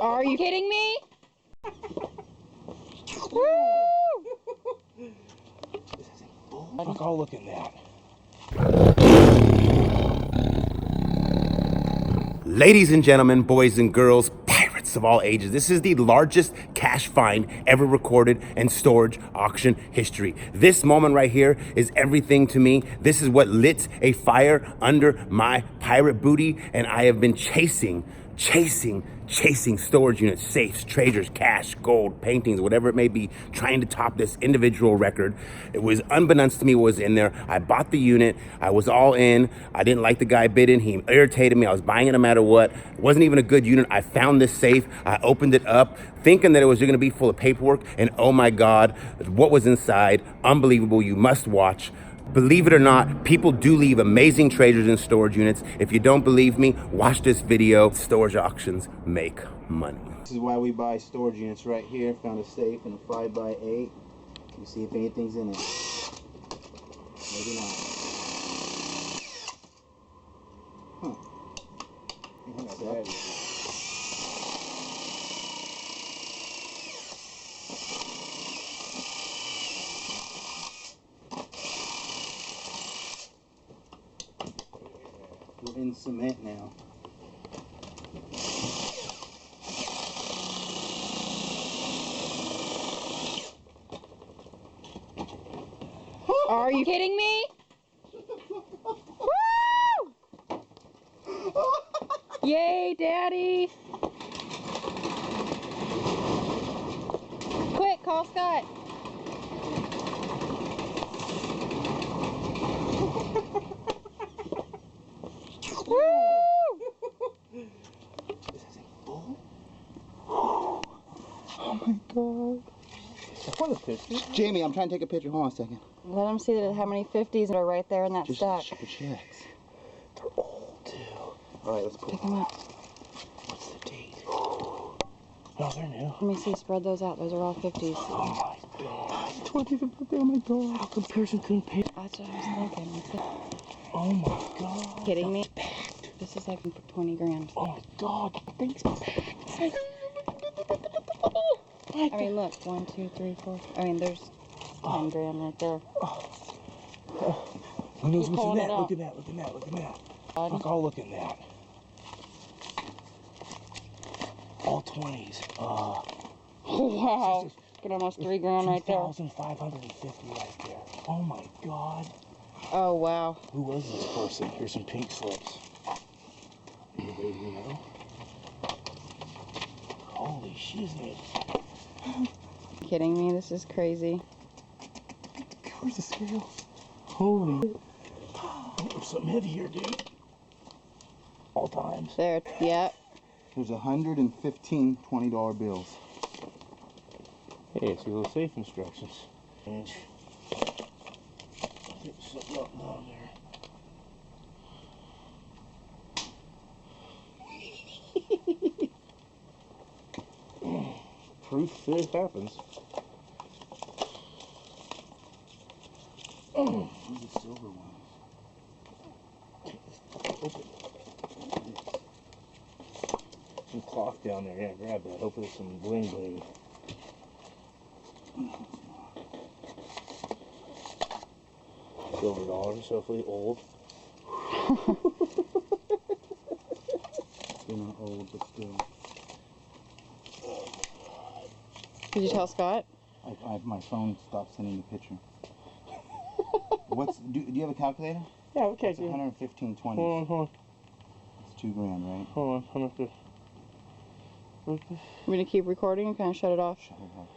Are you kidding me? Woo! Look, I'll look in that. Ladies and gentlemen, boys and girls, pirates of all ages, this is the largest cash find ever recorded in storage auction history. This moment right here is everything to me. This is what lit a fire under my pirate booty, and I have been chasing storage units, safes, treasures, cash, gold, paintings, whatever it may be, trying to top this individual record. It was unbeknownst to me what was in there. I bought the unit. I was all in. I didn't like the guy bidding. He irritated me. I was buying it no matter what. It wasn't even a good unit. I found this safe. I opened it up thinking that it was going to be full of paperwork, and oh my God, what was inside, unbelievable. You must watch. Believe it or not, people do leave amazing treasures in storage units. If you don't believe me, watch this video. Storage auctions make money. This is why we buy storage units right here. Found a safe in a 5x8. You see if anything's in it. Maybe not. Huh. What's that? We're in cement now. Are you kidding me? Woo! Yay, Daddy! Quick, call Scott. Oh my God. What a picture. Jamie, I'm trying to take a picture. Hold on a second. Let them see that how many 50s are right there in that stack. Just checks. They're old too. All right, let's put Pick them up. What's the date? No, they're new. Let me see. Spread those out. Those are all 50s. Oh my God. 20 to put there. Oh my God. How come Pearson couldn't pay? That's what I was thinking. Oh my God. Kidding me? This is like for 20 grand. Oh my God. Things packed. I mean, look. 1, 2, 3, 4. I mean, there's 10 grand right there. Who knows what's in pulling that? it out. Look at that. Look at that. Look at that. Look, I'll look in that. All 20s. Oh, wow. Get almost 3 grand right there. 2,550 right there. Oh my God. Oh, wow. Who was this person? Here's some pink slips. Anybody you know? Holy shiznit. Kidding me? This is crazy. Where's the scale? Holy. There's something heavy here, dude. All times. There. Yep. There's 115 $20 bills. Hey, see those safe instructions. There's something up down there. Proof that it happens. These are silver ones. Open. Some cloth down there. Yeah, grab that. Hopefully there's some bling bling. Silver dollars, hopefully old. They're not old, but still. Did you tell Scott? My phone stopped sending the picture. Do you have a calculator? Yeah, okay. It's 115 20s. Hold on. It's 2 grand, right? Hold on. I'm going to keep recording and kind of shut it off. Shut it off.